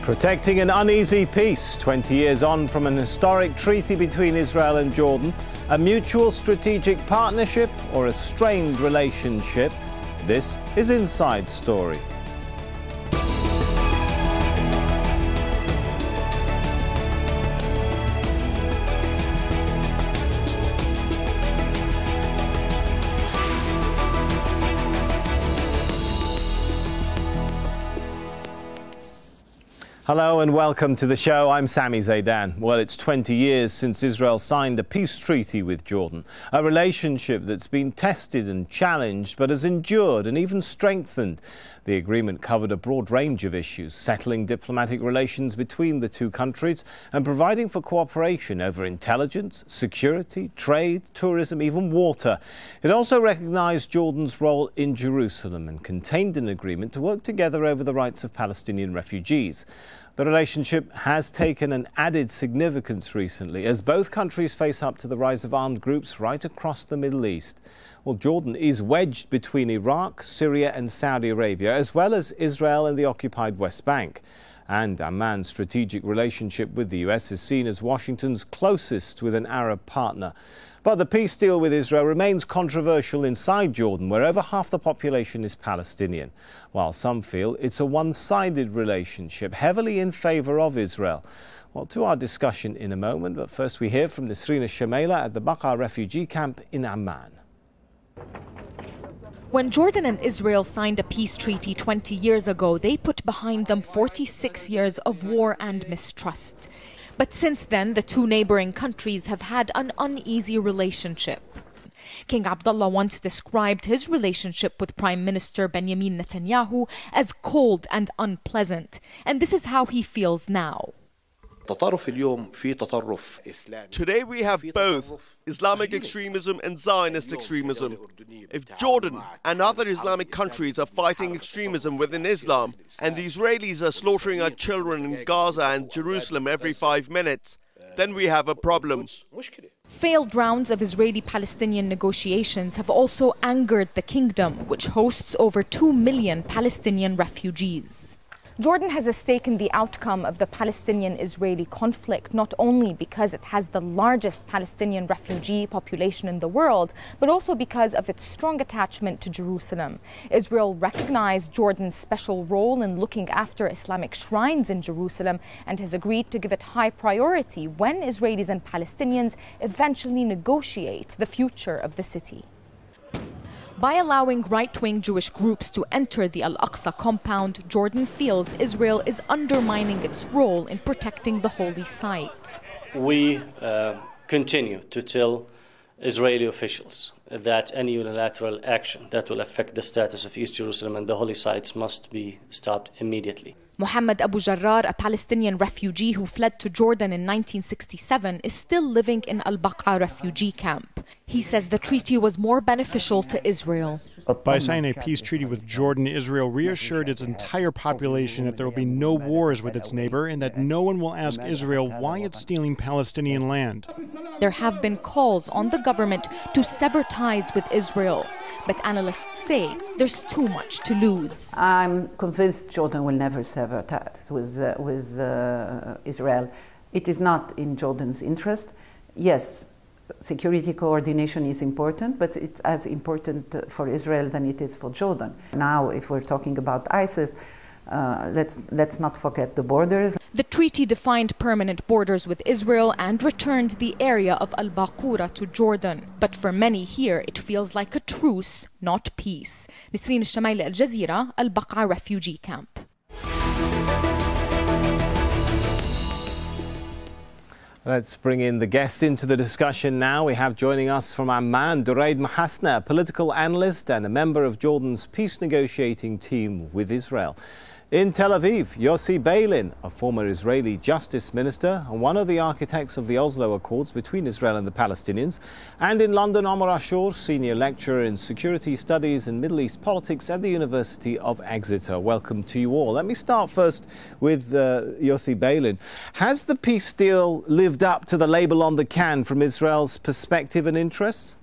Protecting an uneasy peace, 20 years on from an historic treaty between Israel and Jordan, a mutual strategic partnership or a strained relationship? This is Inside Story. Hello and welcome to the show. I'm Sami Zaidan. Well, it's 20 years since Israel signed a peace treaty with Jordan, a relationship that's been tested and challenged but has endured and even strengthened. The agreement covered a broad range of issues, settling diplomatic relations between the two countries and providing for cooperation over intelligence, security, trade, tourism, even water. It also recognized Jordan's role in Jerusalem and contained an agreement to work together over the rights of Palestinian refugees. The relationship has taken an added significance recently as both countries face up to the rise of armed groups right across the Middle East. Well, Jordan is wedged between Iraq, Syria and Saudi Arabia, as well as Israel and the occupied West Bank. And Amman's strategic relationship with the US is seen as Washington's closest with an Arab partner. But the peace deal with Israel remains controversial inside Jordan, where over half the population is Palestinian, while some feel it's a one-sided relationship, heavily in favor of Israel. Well, to our discussion in a moment, but first we hear from Nisrina Shamaila at the Baqa refugee camp in Amman. When Jordan and Israel signed a peace treaty 20 years ago, they put behind them 46 years of war and mistrust. But since then, the two neighboring countries have had an uneasy relationship. King Abdullah once described his relationship with Prime Minister Benjamin Netanyahu as cold and unpleasant. And this is how he feels now. Today we have both Islamic extremism and Zionist extremism. If Jordan and other Islamic countries are fighting extremism within Islam, and the Israelis are slaughtering our children in Gaza and Jerusalem every 5 minutes, then we have a problem. Failed rounds of Israeli-Palestinian negotiations have also angered the kingdom, which hosts over 2 million Palestinian refugees. Jordan has a stake in the outcome of the Palestinian-Israeli conflict, not only because it has the largest Palestinian refugee population in the world, but also because of its strong attachment to Jerusalem. Israel recognized Jordan's special role in looking after Islamic shrines in Jerusalem and has agreed to give it high priority when Israelis and Palestinians eventually negotiate the future of the city. By allowing right-wing Jewish groups to enter the Al-Aqsa compound, Jordan feels Israel is undermining its role in protecting the holy site. We continue to tell Israeli officials that any unilateral action that will affect the status of East Jerusalem and the holy sites must be stopped immediately. Mohammed Abu Jarrar, a Palestinian refugee who fled to Jordan in 1967, is still living in Al-Baqa refugee camp. He says the treaty was more beneficial to Israel. By signing a peace treaty with Jordan, Israel reassured its entire population that there will be no wars with its neighbor and that no one will ask Israel why it's stealing Palestinian land. There have been calls on the government to sever ties with Israel, but analysts say there's too much to lose. I'm convinced Jordan will never sever ties with Israel. It is not in Jordan's interest. Yes, security coordination is important, but it's as important for Israel than it is for Jordan. Now, if we're talking about ISIS, let's not forget the borders. The treaty defined permanent borders with Israel and returned the area of Al-Baqura to Jordan. But for many here, it feels like a truce, not peace. Nisrina Shamaila, Al Jazeera, Al-Baqa refugee camp. Let's bring in the guests into the discussion now. We have joining us from Amman, Duraid Mahasna, a political analyst and a member of Jordan's peace negotiating team with Israel. In Tel Aviv, Yossi Beilin, a former Israeli justice minister and one of the architects of the Oslo Accords between Israel and the Palestinians. And in London, Omar Ashur, senior lecturer in security studies and Middle East politics at the University of Exeter. Welcome to you all. Let me start first with Yossi Beilin. Has the peace deal lived up to the label on the can from Israel's perspective and interests?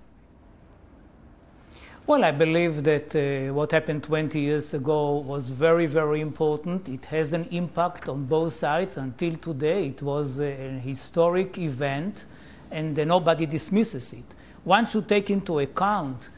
Well, I believe that what happened 20 years ago was very, very important. It has an impact on both sides. Until today, it was a historic event, and nobody dismisses it. One should take into account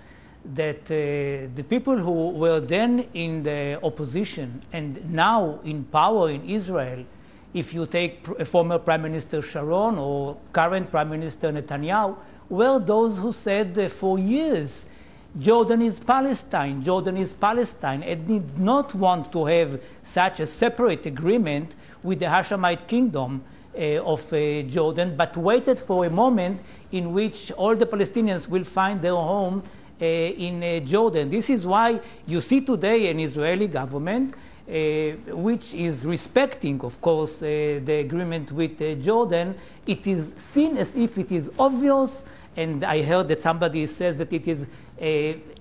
that the people who were then in the opposition and now in power in Israel, if you take former Prime Minister Sharon or current Prime Minister Netanyahu, were those who said for years, Jordan is Palestine, Jordan is Palestine, and did not want to have such a separate agreement with the Hashemite kingdom of Jordan, but waited for a moment in which all the Palestinians will find their home in Jordan. This is why you see today an Israeli government which is respecting, of course, the agreement with Jordan. It is seen as if it is obvious, and I heard that somebody says that it is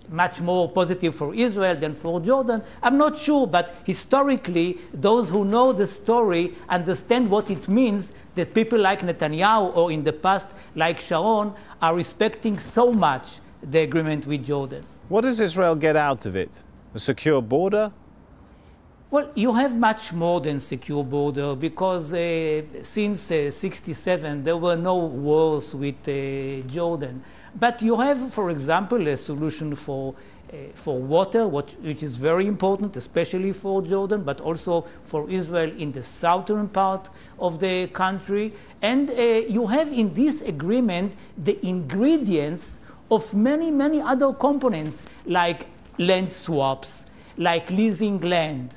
much more positive for Israel than for Jordan. I'm not sure, but historically, those who know the story understand what it means that people like Netanyahu or in the past like Sharon are respecting so much the agreement with Jordan. What does Israel get out of it? A secure border? Well, you have much more than secure border because since 67 there were no wars with Jordan. But you have, for example, a solution for water, which is very important, especially for Jordan, but also for Israel in the southern part of the country. And you have in this agreement the ingredients of many, many other components, like land swaps, like leasing land,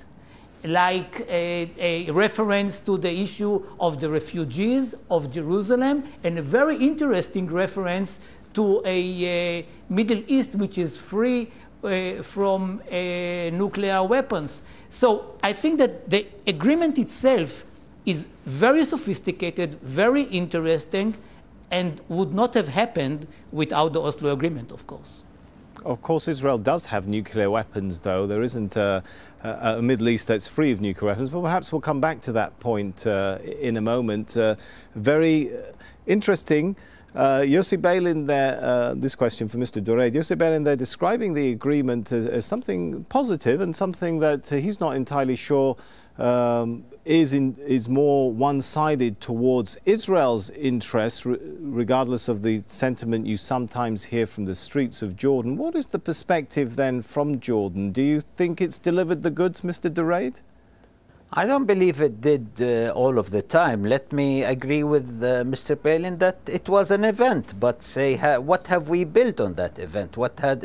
like a reference to the issue of the refugees of Jerusalem, and a very interesting reference to a Middle East which is free from nuclear weapons. So I think that the agreement itself is very sophisticated, very interesting, and would not have happened without the Oslo Agreement, of course. Of course, Israel does have nuclear weapons, though. There isn't a Middle East that's free of nuclear weapons, but perhaps we'll come back to that point in a moment. Very interesting. Yossi Beilin there, this question for Mr. Dureid. Yossi Beilin there describing the agreement as something positive and something that he's not entirely sure is more one-sided towards Israel's interests, regardless of the sentiment you sometimes hear from the streets of Jordan. What is the perspective then from Jordan? Do you think it's delivered the goods, Mr. Dureid? I don't believe it did all of the time. Let me agree with Mr. Palin that it was an event, but say, what have we built on that event? What had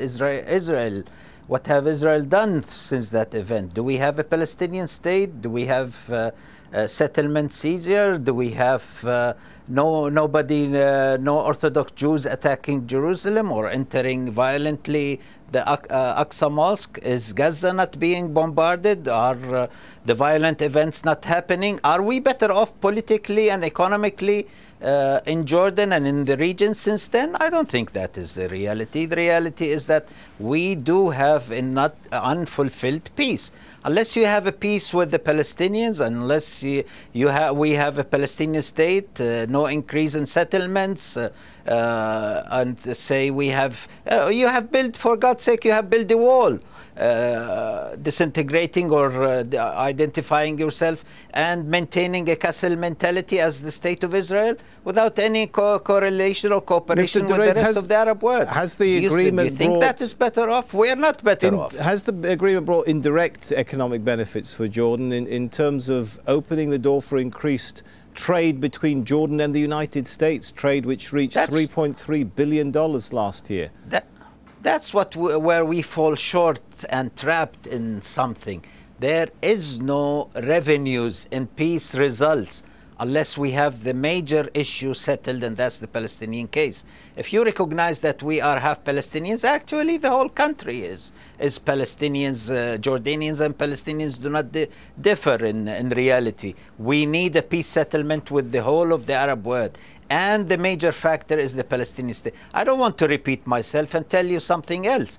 What have Israel done since that event? Do we have a Palestinian state? Do we have settlements easier? Do we have no Orthodox Jews attacking Jerusalem or entering violently the Aqsa Mosque? Is Gaza not being bombarded? Are the violent events not happening? Are we better off politically and economically in Jordan and in the region since then? I don't think that is the reality. The reality is that we do have a not unfulfilled peace. Unless you have a peace with the Palestinians, unless we have a Palestinian state, no increase in settlements, and say we have, you have built, for God's sake, you have built a wall, disintegrating or identifying yourself and maintaining a castle mentality as the state of Israel without any correlation or cooperation with the rest of the Arab world. Has the agreement do you think that is better off? We are not better off. Has the agreement brought indirect economic benefits for Jordan in terms of opening the door for increased trade between Jordan and the United States, trade which reached $3.3 billion last year? That's where we fall short and trapped in something. There is no revenues in peace results unless we have the major issue settled, and that's the Palestinian case. If you recognize that we are half Palestinians, actually the whole country is Palestinians. Jordanians and Palestinians do not differ in reality. We need a peace settlement with the whole of the Arab world. And the major factor is the Palestinian state. I don't want to repeat myself and tell you something else.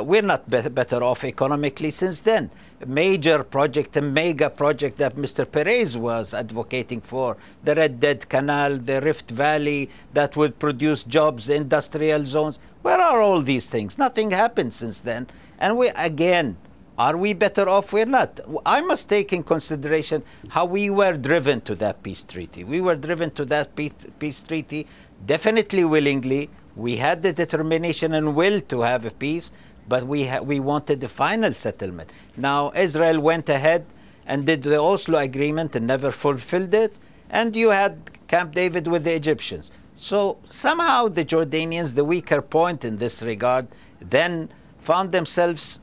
we're not better off economically since then. A major project, a mega project that Mr. Perez was advocating for, the Red Dead Canal, the Rift Valley, that would produce jobs, industrial zones. Where are all these things? Nothing happened since then. And we, again, are we better off? We're not. I must take in consideration how we were driven to that peace treaty. We were driven to that peace treaty definitely willingly. We had the determination and will to have a peace, but we wanted the final settlement. Now, Israel went ahead and did the Oslo agreement and never fulfilled it, and you had Camp David with the Egyptians. So somehow the Jordanians, the weaker point in this regard, then found themselves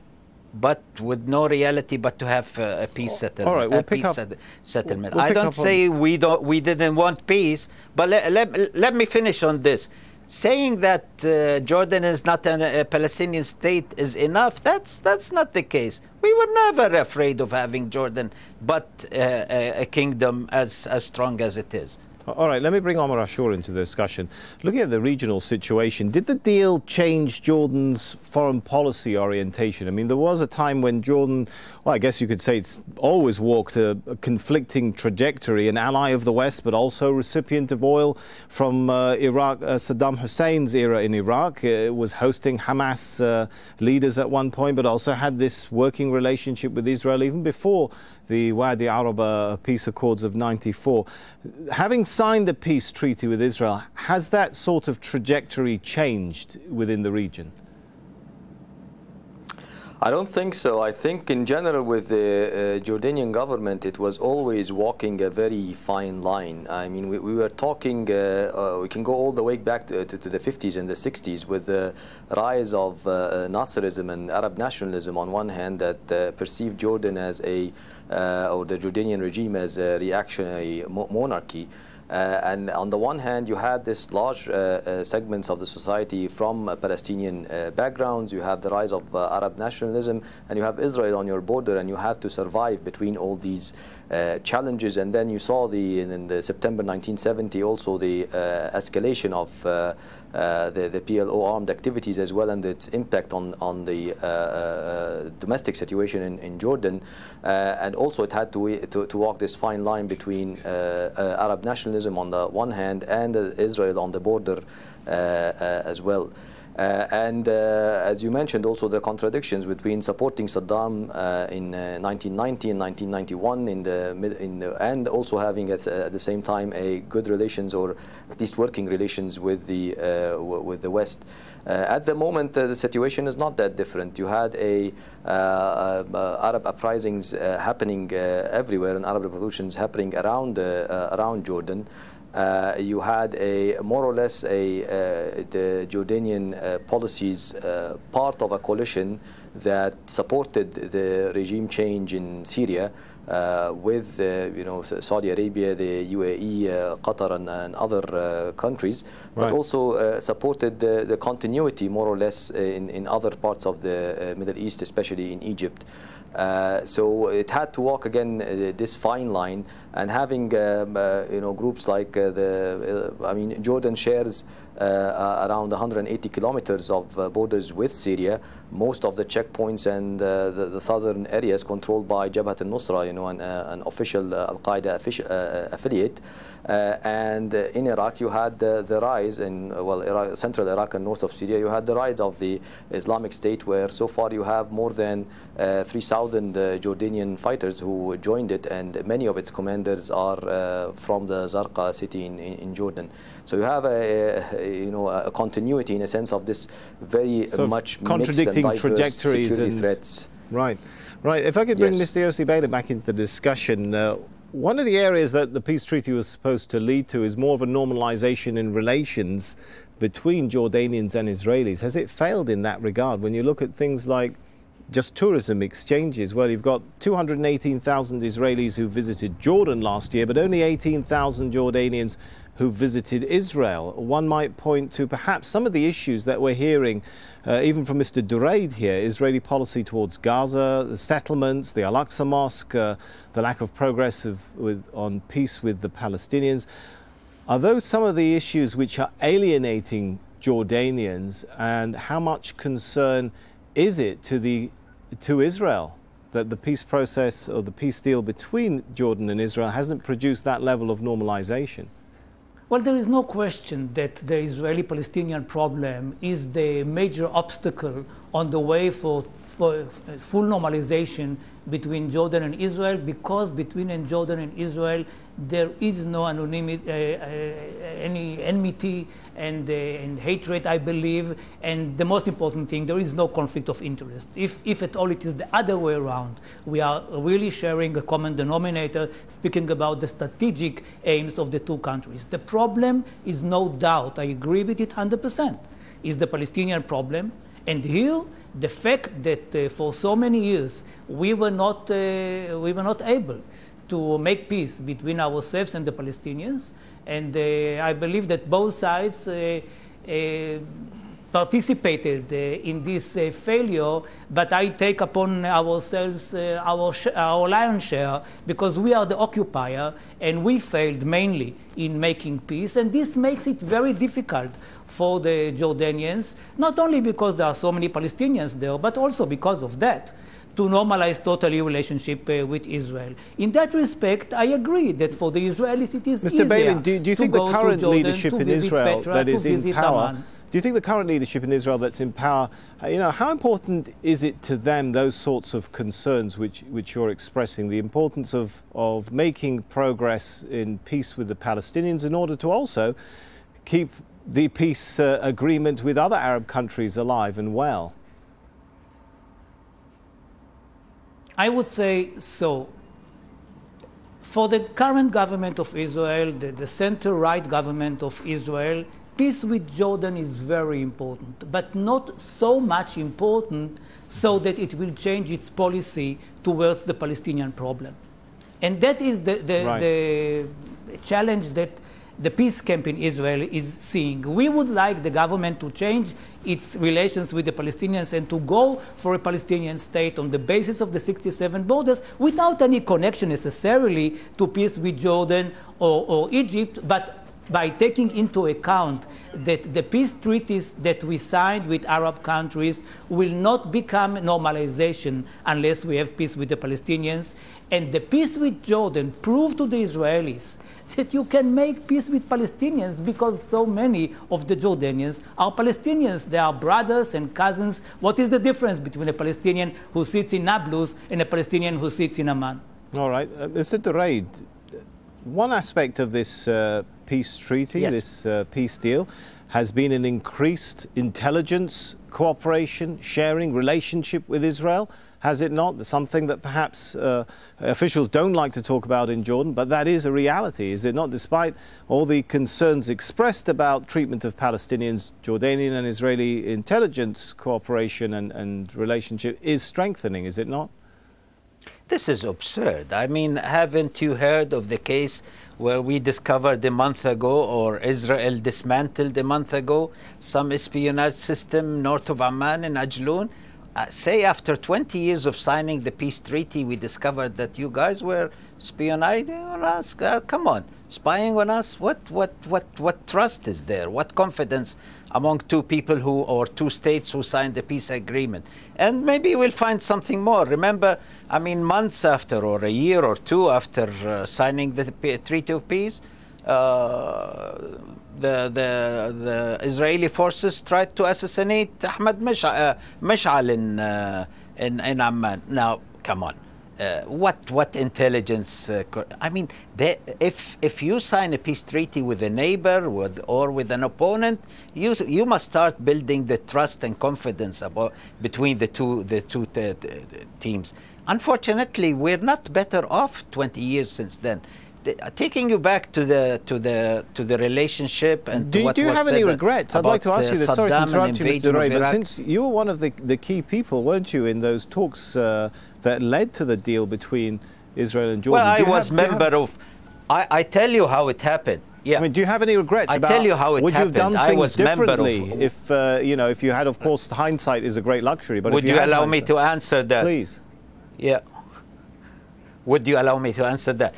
but with no reality but to have a peace settlement. All right, we'll pick up settlement. I don't say we didn't want peace, but let me finish on this. Saying that Jordan is not a Palestinian state is enough, that's not the case. We were never afraid of having Jordan, but a kingdom as strong as it is. All right, let me bring Omar Ashur into the discussion. Looking at the regional situation, did the deal change Jordan's foreign policy orientation? I mean, there was a time when Jordan, well, I guess you could say it's always walked a conflicting trajectory, an ally of the West, but also recipient of oil from Iraq, Saddam Hussein's era in Iraq. It was hosting Hamas leaders at one point, but also had this working relationship with Israel even before the Wadi Araba peace accords of '94. Having signed a peace treaty with Israel, has that sort of trajectory changed within the region? I don't think so. I think in general with the Jordanian government, it was always walking a very fine line. I mean, we were talking, we can go all the way back to the 50s and the 60s with the rise of Nasserism and Arab nationalism on one hand that perceived Jordan as or the Jordanian regime as a reactionary monarchy. And on the one hand, you had this large segments of the society from Palestinian backgrounds. You have the rise of Arab nationalism, and you have Israel on your border, and you had to survive between all these challenges. And then you saw in the September 1970 also the escalation of the PLO armed activities as well, and its impact on the domestic situation in Jordan. And also it had to walk this fine line between Arab nationalism on the one hand and Israel on the border as well. And as you mentioned, also the contradictions between supporting Saddam in 1990 and 1991 and also having at the same time a good relations, or at least working relations with the West. At the moment, the situation is not that different. You had Arab uprisings happening everywhere, and Arab revolutions happening around Jordan. You had more or less the Jordanian policies part of a coalition that supported the regime change in Syria with Saudi Arabia, the UAE, Qatar, and other countries, but also supported the continuity more or less in other parts of the Middle East, especially in Egypt. So it had to walk again this fine line, and having groups like Jordan shares around 180 kilometers of borders with Syria, most of the checkpoints and the southern areas controlled by Jabhat al-Nusra, an official Al-Qaeda affiliate. And in Iraq, you had the rise in central Iraq and north of Syria. You had the rise of the Islamic State, where so far you have more than 3,000 Jordanian fighters who joined it, and many of its commanders are from the Zarqa city in Jordan. So you have a continuity in a sense of this very much contradicting mixed and diverse trajectories security and threats. Right. If I could bring Mr. Yossi Beilin back into the discussion. One of the areas that the peace treaty was supposed to lead to is more of a normalization in relations between Jordanians and Israelis. Has it failed in that regard? When you look at things like just tourism exchanges, well, you've got 218,000 Israelis who visited Jordan last year, but only 18,000 Jordanians who visited Israel. One might point to perhaps some of the issues that we're hearing, even from Mr. Duraid here: Israeli policy towards Gaza, the settlements, the Al-Aqsa Mosque, the lack of progress on peace with the Palestinians. Are those some of the issues which are alienating Jordanians, and how much concern is it to Israel that the peace process or the peace deal between Jordan and Israel hasn't produced that level of normalization? Well, there is no question that the Israeli-Palestinian problem is the major obstacle on the way for full normalization between Jordan and Israel, because between Jordan and Israel there is no anonymity, any enmity and hatred, I believe, and the most important thing, there is no conflict of interest. If at all it is the other way around, we are really sharing a common denominator, speaking about the strategic aims of the two countries. The problem is, no doubt, I agree with it 100%, is the Palestinian problem, and here the fact that for so many years we were not able to make peace between ourselves and the Palestinians, and I believe that both sides participated in this failure, but I take upon ourselves our lion's share, because we are the occupier and we failed mainly in making peace, and this makes it very difficult for the Jordanians, not only because there are so many Palestinians there, but also because of that, to normalize totally relationship with Israel. In that respect, I agree that for the Israelis it is easier. Mr. Balin, do you think the current leadership in Israel that is in power, do you think the current leadership in Israel that's in power, how important is it to them, those sorts of concerns which you're expressing, the importance of making progress in peace with the Palestinians in order to also keep the peace agreement with other Arab countries alive and well? I would say so. For the current government of Israel, the center-right government of Israel, peace with Jordan is very important, but not so much important so that it will change its policy towards the Palestinian problem. And that is the challenge that the peace camp in Israel is seeing. We would like the government to change its relations with the Palestinians and to go for a Palestinian state on the basis of the 67 borders without any connection necessarily to peace with Jordan or Egypt, but by taking into account that the peace treaties that we signed with Arab countries will not become normalization unless we have peace with the Palestinians. And the peace with Jordan proved to the Israelis that you can make peace with Palestinians, because so many of the Jordanians are Palestinians. They are brothers and cousins. What is the difference between a Palestinian who sits in Nablus and a Palestinian who sits in Amman? All right. Mr. Duraid, one aspect of this peace treaty, this peace deal, has been an increased intelligence, cooperation, sharing, relationship with Israel, has it not? Something that perhaps officials don't like to talk about in Jordan, but that is a reality, is it not? Despite all the concerns expressed about treatment of Palestinians, Jordanian and Israeli intelligence cooperation and relationship is strengthening, is it not? This is absurd. I mean, haven't you heard of the case where we discovered a month ago, or Israel dismantled a month ago, some espionage system north of Amman in Ajloun? Say after 20 years of signing the peace treaty, we discovered that you guys were spying on us. Come on, spying on us? What trust is there? What confidence among two people or two states who signed the peace agreement? And maybe we'll find something more. Remember, I mean, months after, or a year or two after signing the Treaty of Peace, the Israeli forces tried to assassinate Ahmed Mash'al in Amman. Now, come on. What intelligence? I mean, if you sign a peace treaty with a neighbor or with an opponent, you must start building the trust and confidence between the two teams. Unfortunately, we're not better off 20 years since then. Taking you back to the relationship and do you have any regrets? I'd like to ask you this. Sorry to interrupt you, Mr. Duraid, but since you were one of the key people, weren't you, in those talks that led to the deal between Israel and Jordan? Well, I was member of. I tell you how it happened. Yeah. I mean, do you have any regrets about? I tell you how it happened. Would you have done things differently if if you had? Of course, hindsight is a great luxury. But would you allow me to answer that? Please. Yeah. Would you allow me to answer that?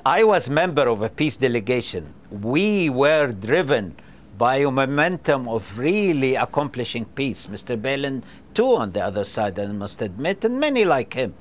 I was member of a peace delegation. We were driven by a momentum of really accomplishing peace. Mr. Palin, too, on the other side, I must admit, and many like him.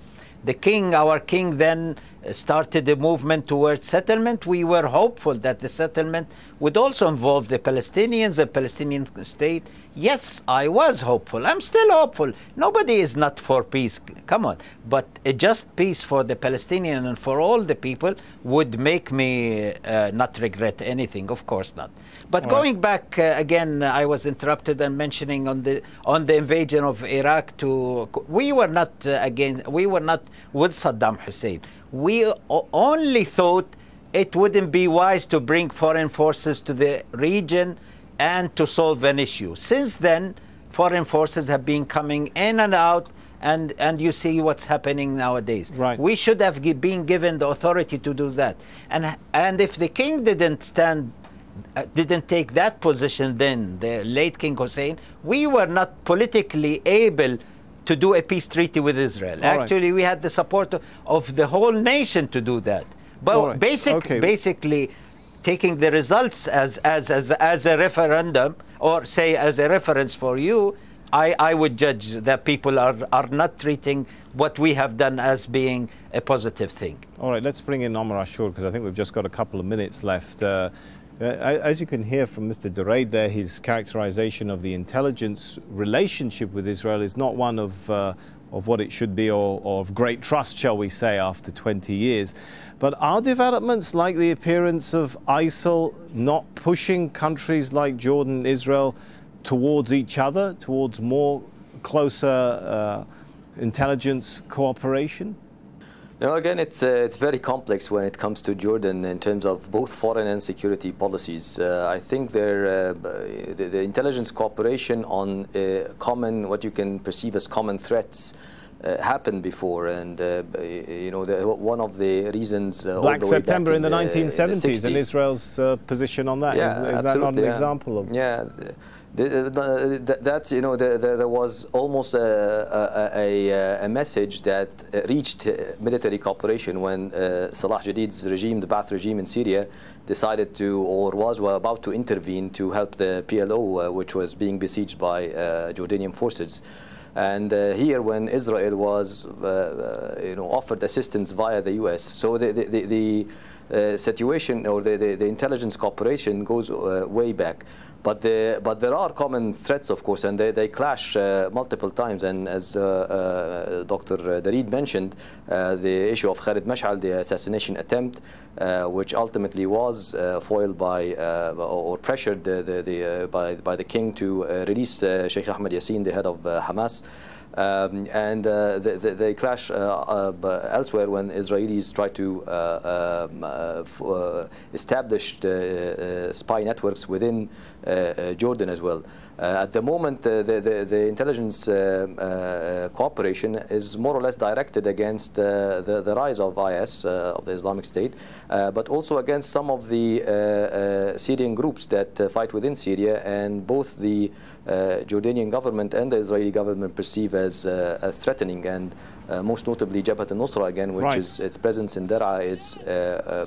The king, our king, then started a movement towards settlement. We were hopeful that the settlement would also involve the Palestinians, the Palestinian state. Yes, I was hopeful. I'm still hopeful. Nobody is not for peace. Come on. But a just peace for the Palestinian and for all the people would make me not regret anything. Of course not. But all going back again, I was interrupted and mentioning on the invasion of Iraq. We were not we were not with Saddam Hussein. We only thought it wouldn't be wise to bring foreign forces to the region and to solve an issue. Since then, foreign forces have been coming in and out, and you see what's happening nowadays. Right. We should have been given the authority to do that. And if the king didn't take that position then, the late King Hussein, we were not politically able to do a peace treaty with Israel. Actually, we had the support of the whole nation to do that. But basically, taking the results as a referendum, or say as a reference for you, I would judge that people are not treating what we have done as being a positive thing. All right, let's bring in Omar Ashur, because I think we've just got a couple of minutes left. As you can hear from Mr. Duraid there, his characterization of the intelligence relationship with Israel is not one of what it should be, or of great trust, shall we say, after 20 years. But are developments like the appearance of ISIL not pushing countries like Jordan and Israel towards each other, towards more closer intelligence cooperation? No, again, it's very complex when it comes to Jordan in terms of both foreign and security policies. I think the intelligence cooperation on common, what you can perceive as common threats, happened before, and you know, one of the reasons Black September in the 1970s and Israel's position on that, is that not an example of? Yeah. That, you know, there was almost a message that reached military cooperation when Salah Jadid's regime, the Ba'ath regime in Syria, decided to, or was about to intervene to help the PLO, which was being besieged by Jordanian forces. And here, when Israel was, you know, offered assistance via the U.S., so the situation, or the intelligence cooperation goes way back. But there are common threats, of course, and they clash multiple times. And as Dr. Dareed mentioned, the issue of Khalid Mash'al, the assassination attempt, which ultimately was foiled by or pressured by the king to release Sheikh Ahmed Yassin, the head of Hamas. And they clash elsewhere when Israelis try to establish spy networks within Jordan as well. At the moment, the intelligence cooperation is more or less directed against the rise of IS, of the Islamic State, but also against some of the Syrian groups that fight within Syria, and both the Jordanian government and the Israeli government perceive as threatening, and most notably Jabhat al-Nusra again, which is its presence in Daraa is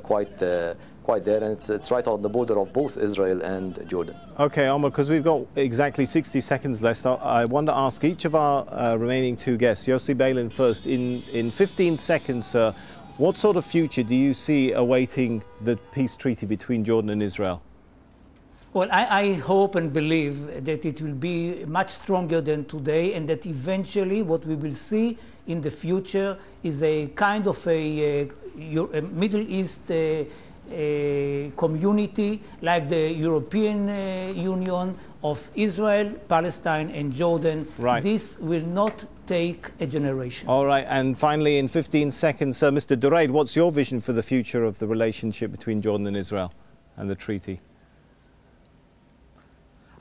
quite there, and it's right on the border of both Israel and Jordan. Okay, Omar, because we've got exactly 60 seconds left, I want to ask each of our remaining two guests, Yossi Beilin first, in 15 seconds, sir, what sort of future do you see awaiting the peace treaty between Jordan and Israel? Well, I hope and believe that it will be much stronger than today, and that eventually what we will see in the future is a kind of a Middle East community like the European Union of Israel, Palestine, and Jordan. Right. This will not take a generation. All right, and finally, in 15 seconds, Mr. Duraid, what's your vision for the future of the relationship between Jordan and Israel and the treaty?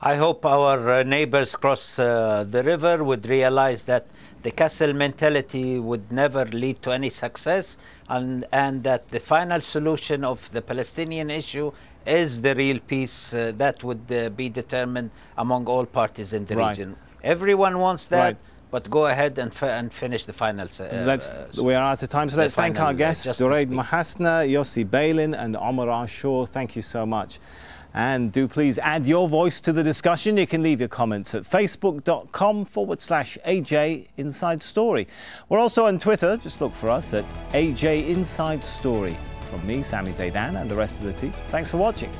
I hope our neighbors across the river would realize that the castle mentality would never lead to any success, and that the final solution of the Palestinian issue is the real peace that would be determined among all parties in the region. Everyone wants that, but go ahead and finish the final. We are out of time, so let's thank our guests, Duraid Mahasna, Yossi Beilin, and Omar Ashur. Thank you so much. And do please add your voice to the discussion. You can leave your comments at facebook.com/AJ Inside Story. We're also on Twitter. Just look for us at AJ Inside Story. From me, Sami Zaidan, and the rest of the team, thanks for watching.